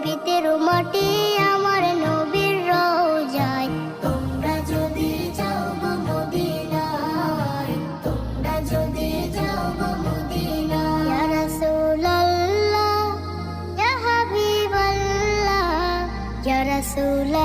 পবিত্র মাটি আমার নবীর রওজায়। তোমরা যদি যাও গো মদিনায়, তোমরা যদি যাও গো মদিনায়। ইয়া রাসূলুল্লাহ ইয়া হাবিবাল্লাহ ইয়া রাসূলুল্লাহ